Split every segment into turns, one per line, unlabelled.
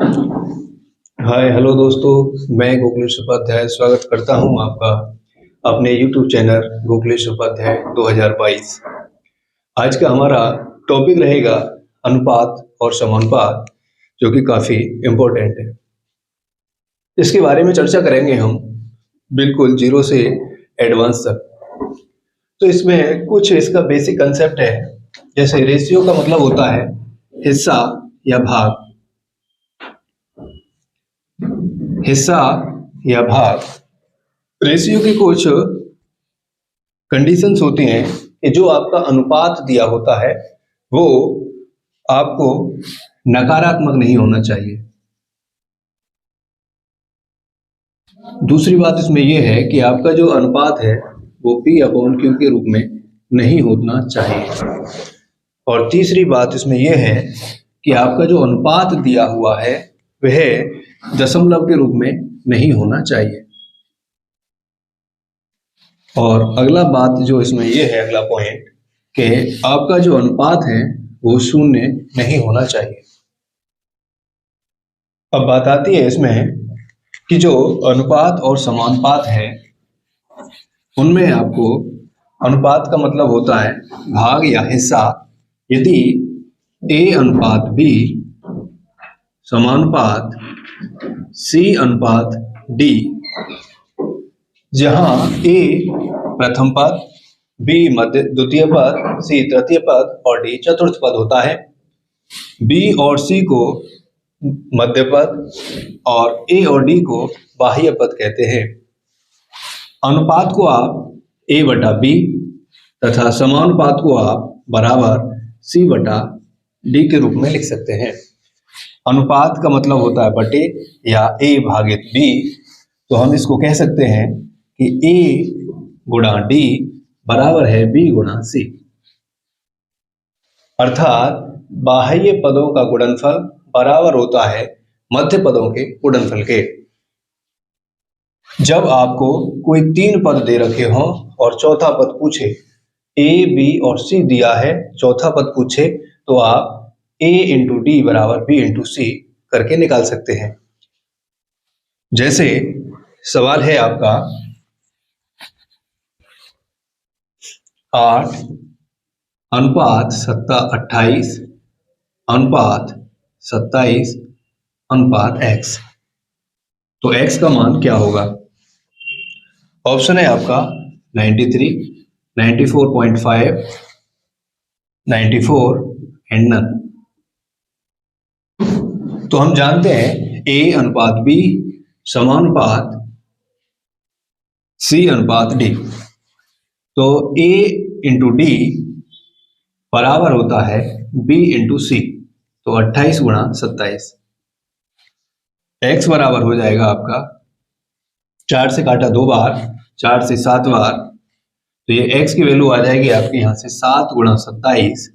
Hi hello दोस्तों, मैं गोकुलेश उपाध्याय स्वागत करता हूं आपका अपने YouTube चैनल गोकुलेश उपाध्याय 2022। आज का हमारा टॉपिक रहेगा अनुपात और समानुपात, जो कि काफ़ी इम्पोर्टेंट है। इसके बारे में चर्चा करेंगे हम बिल्कुल जीरो से एडवांस तक। तो इसमें कुछ इसका बेसिक कंसेप्ट है, जैसे रेशियो का मतलब होता है हिस्सा या भाग। हिस्सा या भाग, रेशियो की कुछ कंडीशंस होती हैं कि जो आपका अनुपात दिया होता है वो आपको नकारात्मक नहीं होना चाहिए। दूसरी बात इसमें यह है कि आपका जो अनुपात है वो P/Q के रूप में नहीं होना चाहिए। और तीसरी बात इसमें यह है कि आपका जो अनुपात दिया हुआ है वह दशमलव के रूप में नहीं होना चाहिए। और अगला बात जो इसमें यह है, अगला पॉइंट, कि आपका जो अनुपात है वो शून्य नहीं होना चाहिए। अब बात आती है इसमें कि जो अनुपात और समानुपात है उनमें आपको अनुपात का मतलब होता है भाग या हिस्सा। यदि A/B समानुपात C/D, जहां A प्रथम पद, B द्वितीय पद, C तृतीय पद और D चतुर्थ पद होता है। B और C को मध्य पद और A और D को बाह्य पद कहते हैं। अनुपात को आप A/B तथा समानुपात को आप बराबर C/D के रूप में लिख सकते हैं। अनुपात का मतलब होता है बटे या A/B, तो हम इसको कह सकते हैं कि A/D बराबर है B/C। अर्थात बाह्य पदों का गुणनफल बराबर होता है मध्य पदों के गुणनफल के। जब आपको कोई 3 पद दे रखे हों और चौथा पद पूछे, A, B और C दिया है, चौथा पद पूछे, तो आप A/D बराबर B/C करके निकाल सकते हैं। जैसे सवाल है आपका 8 अनुपात 28 अनुपात 27 अनुपात x, तो x का मान क्या होगा? ऑप्शन है आपका 93, 94.5, 94 एंड नन। तो हम जानते हैं A/B समानुपात C/D, तो A/D बराबर होता है B/C, तो 28 गुणा 27। x बराबर हो जाएगा आपका 4 से काटा 2 बार, 4 से 7 बार, तो ये x की वैल्यू आ जाएगी आपके यहाँ से 7 गुणा 27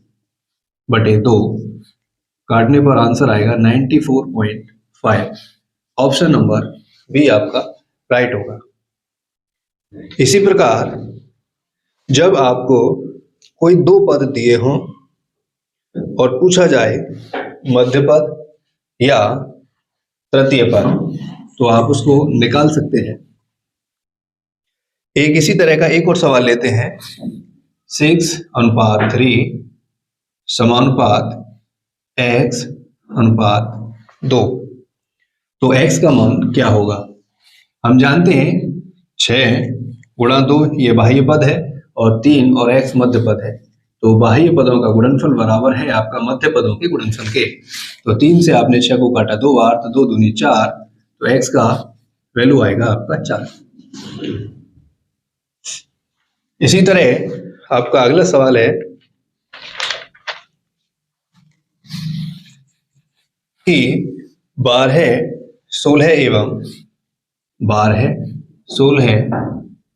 बटे 2, काटने पर आंसर आएगा 94.5। ऑप्शन नंबर बी आपका राइट होगा। इसी प्रकार जब आपको कोई 2 पद दिए हों और पूछा जाए मध्य पद या तृतीय पद, तो आप उसको निकाल सकते हैं। एक इसी तरह का एक और सवाल लेते हैं 6/3 समानुपात x/2, तो x का मान क्या होगा? हम जानते हैं 6 गुणा 2 ये बाह्य पद है और 3 और x मध्य पद है, तो बाह्य पदों का गुणनफल बराबर है आपका मध्य पदों के गुणनफल के। तो 3 से आपने 6 को काटा 2 बार, तो 2 दूनी 4, तो x का वैल्यू आएगा आपका 4। इसी तरह आपका अगला सवाल है कि 12, 16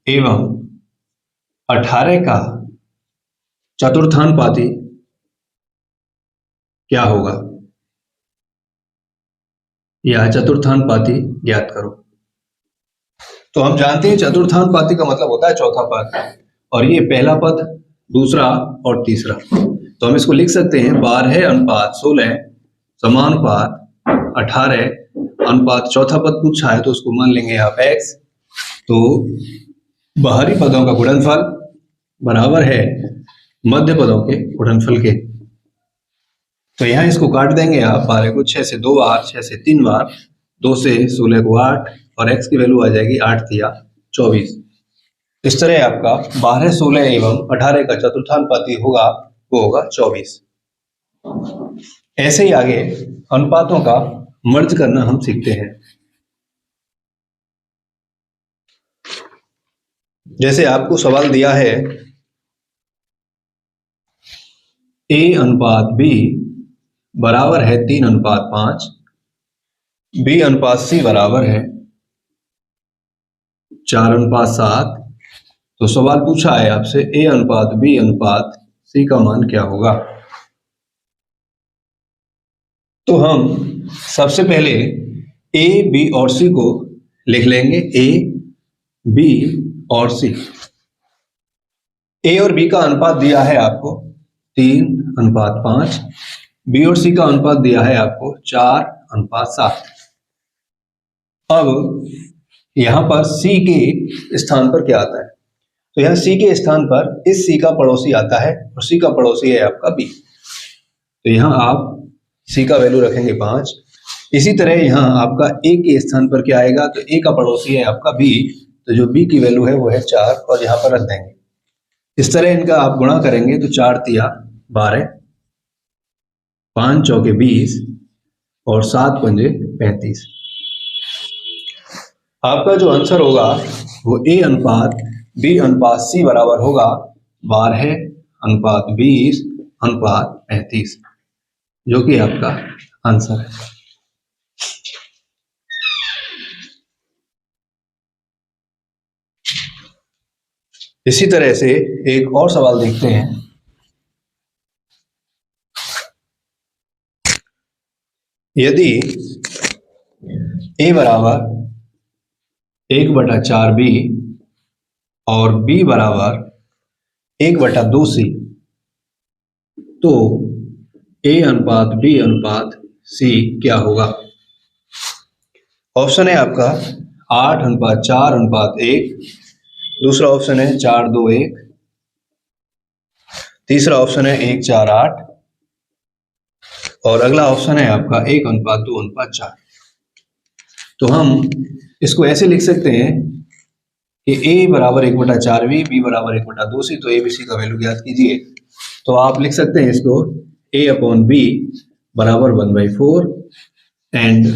एवं 18 का चतुर्थानुपाती क्या होगा, या चतुर्थानुपाती ज्ञात करो। तो हम जानते हैं चतुर्थानुपाती का मतलब होता है चौथा पद, और ये पहला पद, दूसरा और तीसरा। तो हम इसको लिख सकते हैं 12/16 समानुपात 18 अनुपात चौथा पद पूछा है तो उसको मान लेंगे आप x। तो बाहरी पदों का गुणनफल बराबर है मध्य पदों के गुणनफल के। तो यहाँ इसको काट देंगे आप, 12 को 6 से 2 बार, 6 से 3 बार, 2 से 16 को 8 और x की वैल्यू आ जाएगी 8 तिया 24। इस तरह आपका 12, 16 एवं 18 का चतुर्थानुपाती होगा, वो होगा 24। ऐसे ही आगे अनुपातों का मर्ज करना हम सीखते हैं। जैसे आपको सवाल दिया है a अनुपात b बराबर है 3 अनुपात 5, b अनुपात c बराबर है 4 अनुपात 7। तो सवाल पूछा है आपसे a अनुपात b अनुपात c का मान क्या होगा। तो हम सबसे पहले a, b और c को लिख लेंगे। a, b और c। a और b का अनुपात दिया है आपको 3 अनुपात 5, b और c का अनुपात दिया है आपको 4 अनुपात 7। अब यहां पर c के स्थान पर क्या आता है, तो यहाँ c के स्थान पर इस c का पड़ोसी आता है और c का पड़ोसी है आपका b। तो यहाँ आप c का वैल्यू रखेंगे 5। इसी तरह यहाँ आपका a के स्थान पर क्या आएगा, तो a का पड़ोसी है आपका b, तो जो b की वैल्यू है वो है 4 और यहाँ पर रख देंगे। इस तरह इनका आप गुणा करेंगे तो 4 तिया 12, 5 चौके 20 और 7 पंजे 35। आपका जो आंसर होगा वो a अनुपात b अनुपात c बराबर होगा 12 अनुपात 20 अनुपात 35, जो कि आपका आंसर है। इसी तरह से एक और सवाल देखते हैं। यदि a बराबर 1/4b और b बराबर 1/2c, तो a अनुपात b अनुपात c क्या होगा। ऑप्शन है आपका 8 अनुपात 4 अनुपात 1, दूसरा ऑप्शन है 4, 2, 1, तीसरा ऑप्शन है 1, 4, 8 और अगला ऑप्शन है आपका 1 अनुपात 2 अनुपात 4। तो हम इसको ऐसे लिख सकते हैं कि a बराबर 1/4b, b बराबर 1/2c, तो a b c का वैल्यू ज्ञात कीजिए। तो आप लिख सकते हैं इसको a अपॉन b बराबर 1/4 एंड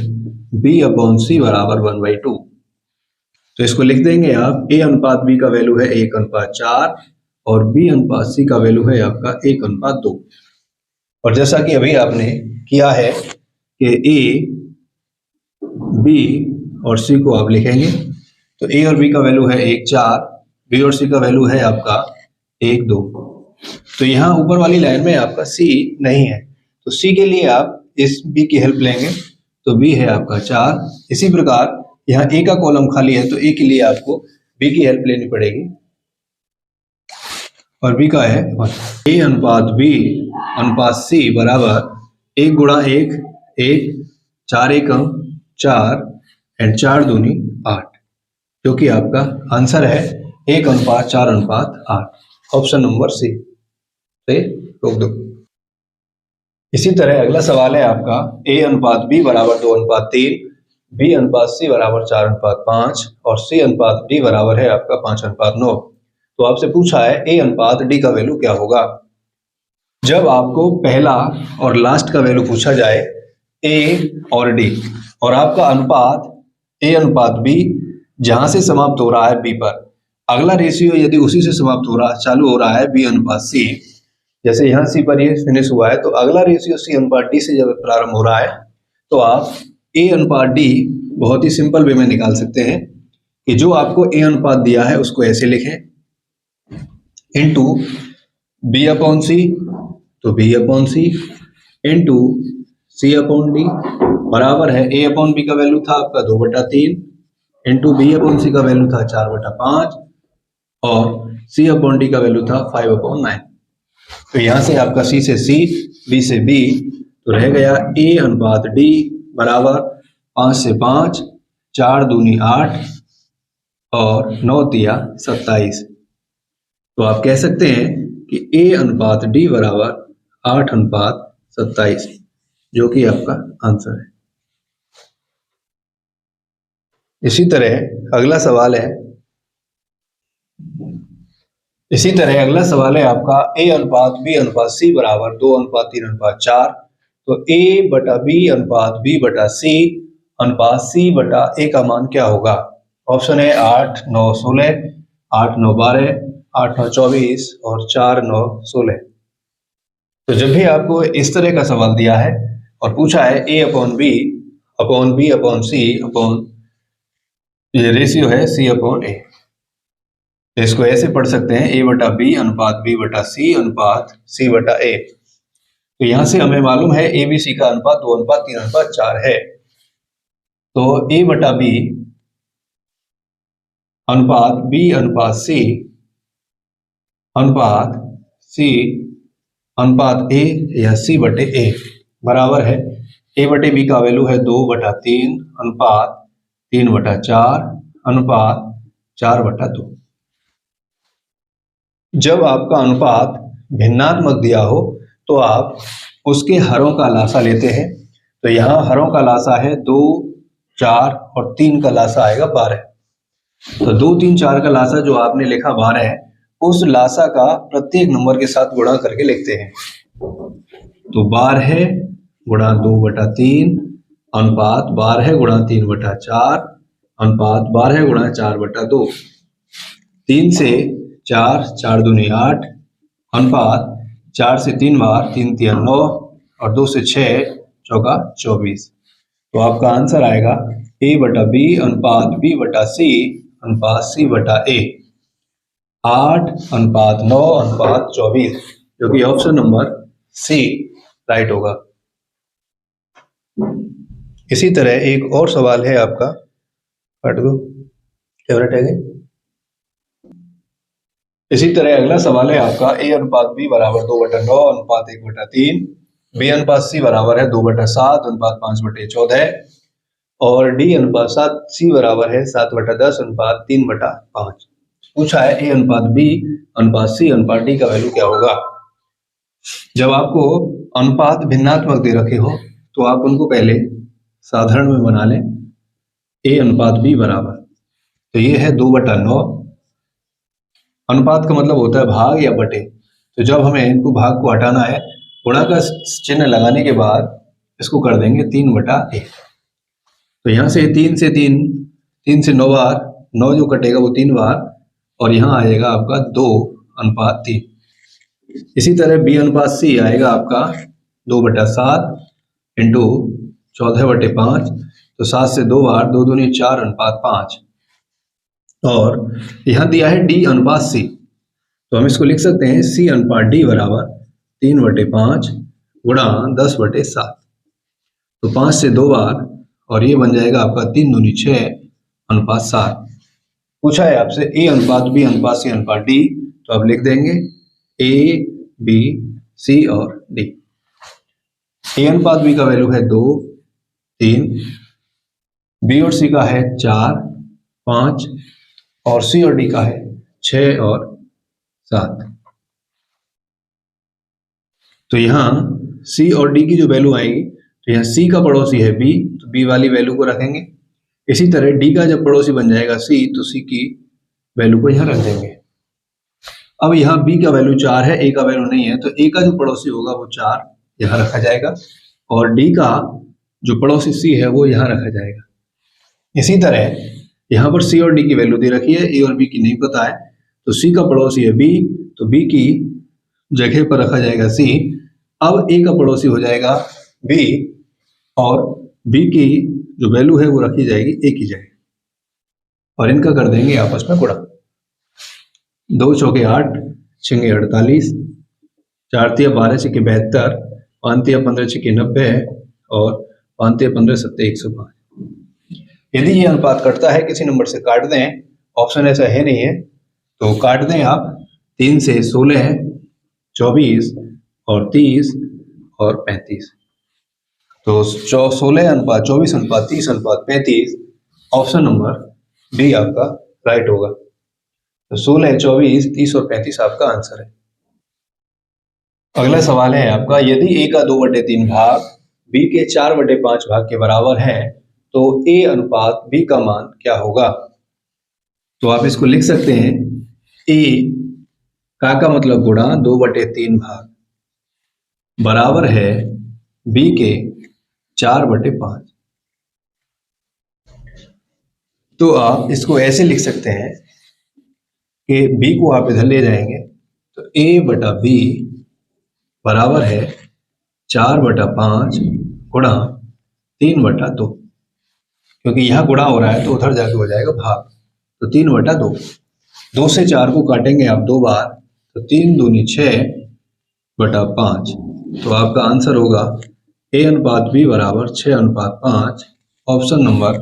b अपॉन c बराबर 1/2। तो इसको लिख देंगे आप, a अनुपात b का वैल्यू है 1 अनुपात 4 और b अनुपात c का वैल्यू है आपका 1 अनुपात 2। और जैसा कि अभी आपने किया है कि a, b और c को आप लिखेंगे, तो a और b का वैल्यू है 1, 4, b और c का वैल्यू है आपका 1, 2। तो यहाँ ऊपर वाली लाइन में आपका c नहीं है, तो c के लिए आप इस b की हेल्प लेंगे, तो b है आपका 4। इसी प्रकार यहाँ a का कॉलम खाली है, तो a के लिए आपको b की हेल्प लेनी पड़ेगी और b का है 1। a अनुपात b अनुपात c बराबर 1 गुणा 1, 1, 4 एकम 4 एंड 4 दूनी 8, जो कि आपका आंसर है 1 अनुपात 4 अनुपात 8, ऑप्शन नंबर सी से रोक दो। इसी तरह अगला सवाल है आपका a अनुपात b बराबर 2 अनुपात 3, b अनुपात c बराबर 4 अनुपात 5 और c अनुपात d बराबर है आपका 5 अनुपात 9। तो आपसे पूछा है a अनुपात d का वैल्यू क्या होगा। जब आपको पहला और लास्ट का वैल्यू पूछा जाए a और d और आपका अनुपात a अनुपात b जहां से समाप्त हो रहा है b पर, अगला रेशियो यदि उसी से समाप्त हो रहा चालू हो रहा है b अनुपात c, जैसे यहाँ c पर ये फिनिश हुआ है, तो अगला रेशियो c अनुपात d से जब प्रारंभ हो रहा है, तो आप a अनुपात d बहुत ही सिंपल वे में निकाल सकते हैं कि जो आपको a अनुपात दिया है उसको ऐसे लिखें इनटू b अपॉन c, तो b upon c into c upon d बराबर है a अपॉन b का वैल्यू था आपका 2/3 इनटू b अपॉन c का वैल्यू था 4/5 और c अपॉन d का वैल्यू था 5/9। तो यहाँ से आपका c से c, b से b, तो रह गया a अनुपात d बराबर 5 से 5, 4 दूनी 8 और 9 तिया 27। तो आप कह सकते हैं कि A अनुपात D बराबर 8 अनुपात 27, जो कि आपका आंसर है। इसी तरह अगला सवाल है आपका A अनुपात B अनुपात C बराबर 2 अनुपात 3 अनुपात 4। तो A बटा B अनुपात B बटा C अनुपात C बटा A का मान क्या होगा? ऑप्शन है 8, 9, 16, 8, 9, 12, 8, 9, 24 और 4, 9, 16। तो जब भी आपको इस तरह का सवाल दिया है और पूछा है A upon B upon C upon ये रेशियो है C अपॉन A, तो इसको ऐसे पढ़ सकते हैं A बटा B अनुपात B बटा C अनुपात C बटा A। तो यहां से हमें मालूम है ABC का अनुपात 2 अनुपात 3 अनुपात 4 है। तो A बटा B अनुपात B अनुपात C अनुपात C अनुपात A या C बटे A बराबर है A बटे B का वैल्यू है 2 बटा 3 अनुपात 3 बटा 4 अनुपात 4 बटा 2। जब आपका अनुपात भिन्नात्मक दिया हो तो आप उसके हरों का लासा लेते हैं। तो यहाँ हरों का लासा है 2, 4 और 3 का लासा आएगा 12। तो 2, 3, 4 का लासा जो आपने लिखा 12 है, उस लासा का प्रत्येक नंबर के साथ गुणा करके लिखते हैं। तो 12 गुणा 2 बटा 3 अनुपात 12 गुणा 3 बटा 4 अनुपात 12 गुणा 4 बटा 2। 3 से 4, 4 दूनी 8 अनुपात 4 से 3 बार 3 तिया 9 और 2 से 6 चौका 24। तो आपका आंसर आएगा A बटा B अनुपात B बटा C अनुपात C बटा A 8 अनुपात 9 अनुपात 24, जो कि ऑप्शन नंबर C राइट होगा। इसी तरह एक और सवाल है आपका, काट दो फेवरेट है। इसी तरह अगला सवाल है आपका A अनुपात B बराबर 2 बटा 9 अनुपात 1 बटा 3, B अनुपात C बराबर है 2 बटा 7 अनुपात 5 बटे 14 और D अनुपात C बराबर है 7 बटा 10 अनुपात 3 बटा 5। पूछा है A अनुपात B अनुपात C अनुपात D का वैल्यू क्या होगा? जब आपको अनुपात भिन्नात्मक दे रखे हो तो आप उनको पहले साधारण में बना लें। A अनुपात B बराबर, तो ये है 2 बटा 9। अनुपात का मतलब होता है भाग या बटे। तो जब हमें इनको भाग को हटाना है, गुणा का चिन्ह लगाने के बाद इसको कर देंगे 3 बटा 1। तो यहाँ से 3 से 9 बार, 9 जो कटेगा वो 3 बार और यहाँ आएगा आपका 2 अनुपात 3। इसी तरह B अनुपात C आएगा आपका 2 बटा 7 इंटू 14 बटे 5। तो 7 से 2 बार 2 दूनी 4 अनुपात 5 और यहाँ दिया है D अनुपात C, तो हम इसको लिख सकते हैं C अनुपात D बराबर 3 बटे 5 गुणा 10 बटे 7। तो 5 से 2 बार और ये बन जाएगा आपका 3 दूनी 6 अनुपात 7। पूछा है आपसे A अनुपात B अनुपात C अनुपात D, तो आप लिख देंगे A, B, C और D। A अनुपात B का वैल्यू है 2, 3, B और C का है 4, 5 और C और D का है 6 और 7। तो यहाँ C और D की जो वैल्यू आएगी, तो यहाँ C का पड़ोसी है B, तो B वाली वैल्यू को रखेंगे। इसी तरह D का जब पड़ोसी बन जाएगा C, तो C की वैल्यू को यहाँ रख देंगे। अब यहाँ B का वैल्यू 4 है, A का वैल्यू नहीं है, तो A का जो पड़ोसी होगा वो 4 यहाँ रखा जाएगा और D का जो पड़ोसी C है वो यहाँ रखा जाएगा। इसी तरह यहाँ पर C और D की वैल्यू दे रखी है, A और B की नहीं पता है, तो C का पड़ोसी है B, तो B की जगह पर रखा जाएगा C। अब A का पड़ोसी हो जाएगा B और B की जो वैल्यू है वो रखी जाएगी A की जगह और इनका कर देंगे आपस में गुणा। 2 चौके 8, 6 48, 4 तिया 12 छिके 72, 5 तिया 15 छिके 90 और 5 तिया 15 सत्ते 105। यदि ये अनुपात कटता है, किसी नंबर से काट दें, ऑप्शन ऐसा है नहीं है, तो काट दें आप 3 से 16, 24 और 30 और 35। तो 16:24:30:35 ऑप्शन नंबर बी आपका राइट होगा। तो 16, 24, 30 और 35 आपका आंसर है। अगला सवाल है आपका, यदि a का 2/3 भाग b के 4/5 भाग के बराबर है तो a अनुपात b का मान क्या होगा? तो आप इसको लिख सकते हैं a का मतलब गुणा 2/3 भाग बराबर है b के 4/5। तो आप इसको ऐसे लिख सकते हैं कि b को आप इधर ले जाएंगे तो a/b बराबर है 4/5 गुणा 3/2, क्योंकि यहाँ गुणा हो रहा है तो उधर जाके हो जाएगा भाग, तो 3/2। 2 से 4 को काटेंगे आप 2 बार तो 3 दूनी 6/5। तो आपका आंसर होगा a अनुपात b बराबर 6:5। ऑप्शन नंबर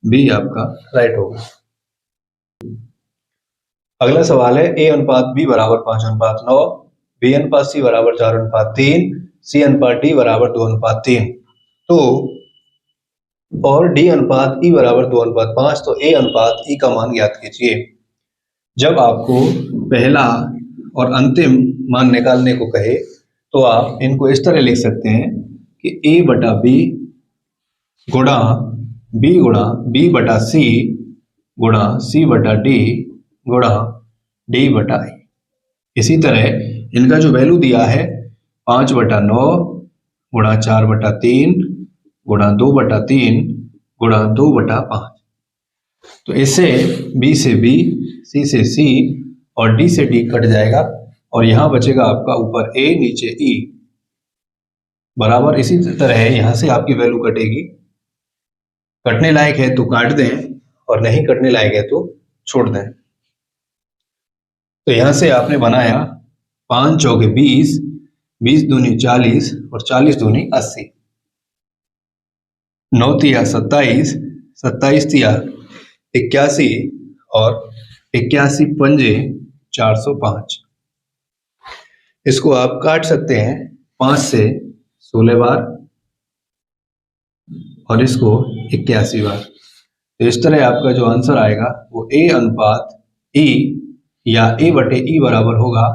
बी आपका राइट होगा। अगला सवाल है, a अनुपात b बराबर 5:9, b अनुपात c बराबर 4:3, c अनुपात d बराबर 2:3 तो और d अनुपात e बराबर 2:5, तो a अनुपात e का मान ज्ञात कीजिए। जब आपको पहला और अंतिम मान निकालने को कहे तो आप इनको इस तरह लिख सकते हैं कि a/b गुणा b/c गुणा c/d गुणा d/e। इसी तरह इनका जो वैल्यू दिया है 5/9 गुणा 4/3 गुणा 2/3 गुणा 2/5, तो इससे b से b, c से c और d से d कट जाएगा और यहाँ बचेगा आपका ऊपर a नीचे e बराबर। इसी तरह यहाँ से आपकी वैल्यू कटेगी, कटने लायक है तो काट दें और नहीं कटने लायक है तो छोड़ दें। तो यहाँ से आपने बनाया 5 चौके 20, 20 दूनी 40 और 40 दूनी 80, 9 तिया 27, 27 तिया 81 और 81 पंजे 405। इसको आप काट सकते हैं 5 से 16 बार और इसको 81 बार। तो इस तरह आपका जो आंसर आएगा वो a अनुपात e या a/e बराबर होगा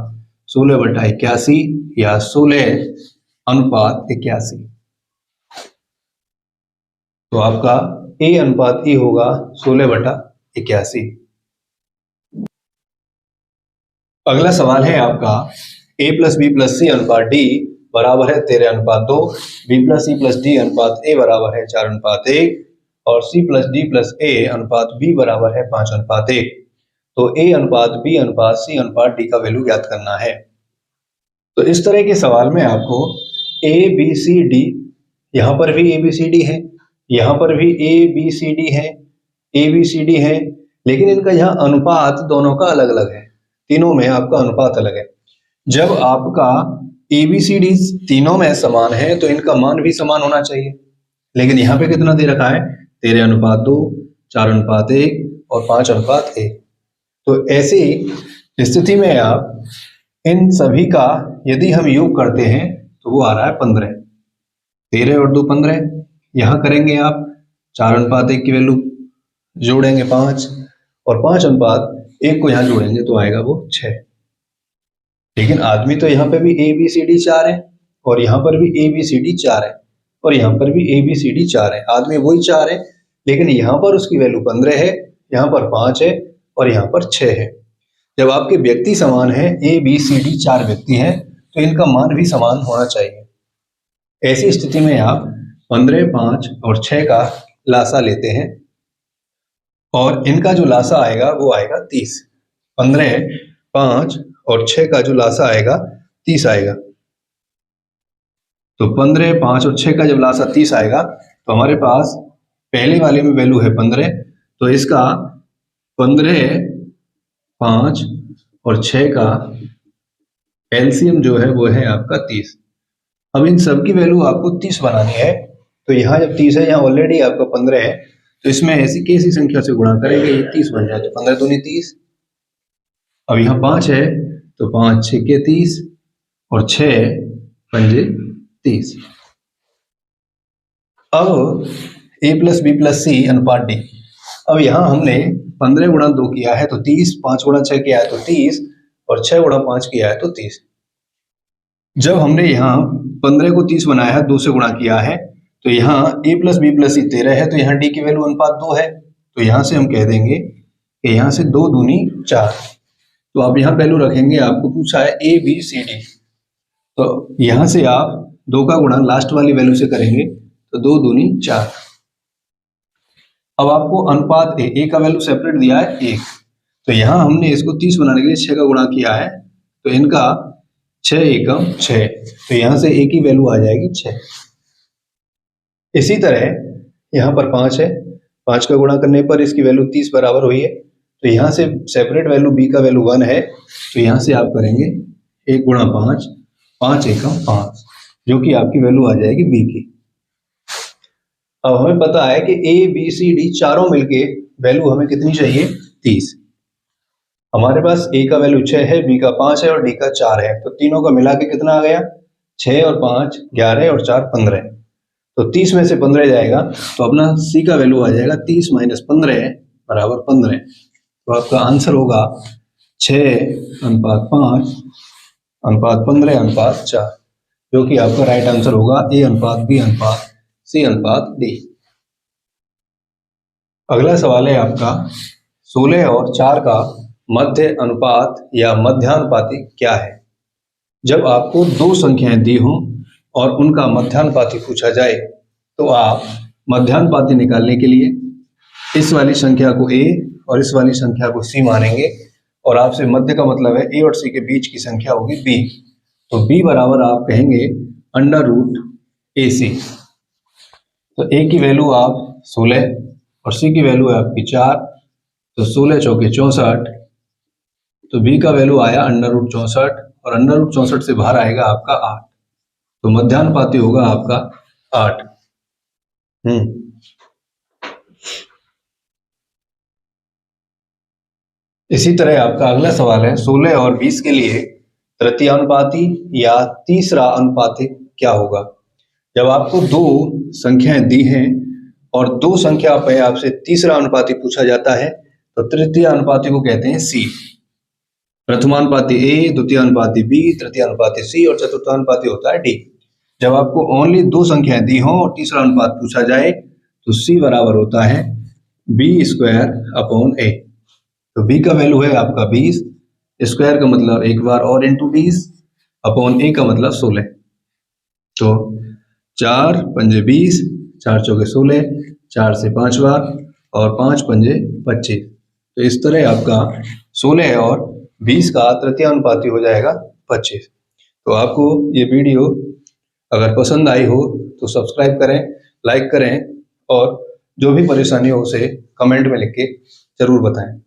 16/81 या 16:81। तो आपका a अनुपात e होगा 16/81। अगला सवाल है आपका, a + b + c अनुपात d बराबर है 13:2, b + c + d अनुपात a बराबर है 4:1 और c + d + a अनुपात b बराबर है 5:1। तो a अनुपात b अनुपात c अनुपात d का वैल्यू ज्ञात करना है। तो इस तरह के सवाल में आपको a b c d, यहाँ पर भी a b c d है, यहाँ पर भी a b c d है, a b c d है, लेकिन इनका यहाँ अनुपात दोनों का अलग अलग है, तीनों में आपका अनुपात अलग है। जब आपका a b c d तीनों में समान है तो इनका मान भी समान होना चाहिए, लेकिन यहाँ पे कितना दे रखा है 13:2, 4:1 और 5:1। तो ऐसी स्थिति में आप इन सभी का यदि हम योग करते हैं तो वो आ रहा है 15। 13 और 2 15, यहाँ करेंगे आप 4:1 की वैल्यू जोड़ेंगे 5 और 5:1 को यहाँ जोड़ेंगे तो आएगा वो 6। लेकिन आदमी तो यहाँ पे भी a b c d 4 है और यहाँ पर भी a b c d 4 है और यहाँ पर भी a b c d 4 है, आदमी वही 4 है, लेकिन यहाँ पर उसकी वैल्यू 15 है, यहाँ पर 5 है और यहाँ पर 6 है। जब आपके व्यक्ति समान है, a b c d 4 व्यक्ति हैं, तो इनका मान भी समान होना चाहिए। ऐसी स्थिति में आप 15, 5 और 6 का लासा लेते हैं और इनका जो लासा आएगा वो आएगा 30। 15, 5 और 6 का जो लासा आएगा 30 आएगा। तो 15, 5 और 6 का जब लासा 30 आएगा तो हमारे पास पहले वाले में वैल्यू है 15, तो इसका 15, 5 और 6 का एलसीएम जो है वो है आपका 30। अब इन सब की वैल्यू आपको 30 बनानी है, तो यहाँ जब 30 है, यहाँ ऑलरेडी आपका 15 है, तो इसमें ऐसी कैसी संख्या से गुणा करेंगे ये 30 बन जाए, तो 15 दूनी 30। अब यहाँ 5 है तो 5 6 के 30 और 6 पंजे 30। अब a प्लस बी प्लस सी अनुपात डी। अब यहाँ हमने 15 गुणा 2 किया है तो 30, 5 गुणा 6 किया है तो 30 और 6 गुणा 5 किया है तो 30। जब हमने यहाँ 15 को 30 बनाया है, 2 से गुणा किया है, तो यहाँ a प्लस बी प्लस सी 13 है, तो यहाँ d की वैल्यू अनुपात 2 है। तो यहाँ से हम कह देंगे कि यहाँ से 2 दूनी 4। तो आप यहाँ वैल्यू रखेंगे, आपको पूछा है a b c d, तो यहाँ से आप 2 का गुणा लास्ट वाली वैल्यू से करेंगे तो 2 दूनी 4। अब आपको अनुपात a का वैल्यू सेपरेट दिया है 1, तो यहाँ हमने इसको 30 बनाने के लिए 6 का गुणा किया है, तो इनका 6 एकम 6, तो यहाँ से a की वैल्यू आ जाएगी 6। इसी तरह यहाँ पर 5 है, 5 का गुणा करने पर इसकी वैल्यू 30 बराबर हुई है, तो यहाँ से सेपरेट वैल्यू b का वैल्यू 1 है, तो यहाँ से आप करेंगे 1 गुणा 5, 5 एकम 5, जो कि आपकी वैल्यू आ जाएगी b की। अब हमें पता है कि a b c d चारों मिलके वैल्यू हमें कितनी चाहिए, 30। हमारे पास a का वैल्यू 6 है, b का 5 है और d का 4 है, तो तीनों का मिला के कितना आ गया, 6 और 5 11 और 4 15। तो 30 में से 15 जाएगा तो अपना c का वैल्यू आ जाएगा 30 माइनस 15 बराबर 15। तो आपका आंसर होगा 6:5 अनुपात 15 अनुपात 4, जो कि आपका राइट आंसर होगा a अनुपात b अनुपात c अनुपात d। अगला सवाल है आपका 16 और 4 का मध्य अनुपात या मध्यानुपाती क्या है। जब आपको दो संख्याएं दी हों और उनका मध्यानुपाती पूछा जाए तो आप मध्यानुपाती निकालने के लिए इस वाली संख्या को a और इस वाली संख्या को c मानेंगे, और आपसे मध्य का मतलब है a और c के बीच की संख्या होगी b, तो b बराबर आप कहेंगे √ac। तो a की वैल्यू आप 16 और c की वैल्यू है आपकी 4, तो 16 चौके 64, तो b का वैल्यू आया √64 और √64 से बाहर आएगा आपका 8, तो मध्यानुपाती होगा आपका 8। इसी तरह आपका अगला सवाल है 16 और 20 के लिए तृतीयानुपाती या तीसरा अनुपाती क्या होगा। जब आपको दो संख्याएं दी हैं और दो संख्या पे आपसे तीसरा अनुपाती पूछा जाता है तो तृतीय अनुपाती को कहते हैं C। प्रथमानुपाती A, द्वितीयानुपाती B, तृतीयानुपाती C और चतुर्थानुपाती होता है D। जब आपको ओनली दो संख्याएं दी हों और तीसरा अनुपात पूछा जाए तो C बराबर होता है b² a। तो b का वैल्यू है आपका 20, स्क्वायर का मतलब एक बार और इंटू 20 अपॉन a का मतलब 16। तो 4 पंजे 20, 4 चौके 16, 4 से 5 बार और 5 पंजे 25। तो इस तरह आपका 16 और 20 का तृतीयानुपाती हो जाएगा 25। तो आपको ये वीडियो अगर पसंद आई हो तो सब्सक्राइब करें, लाइक करें और जो भी परेशानी हो उसे कमेंट में लिख के ज़रूर बताएं।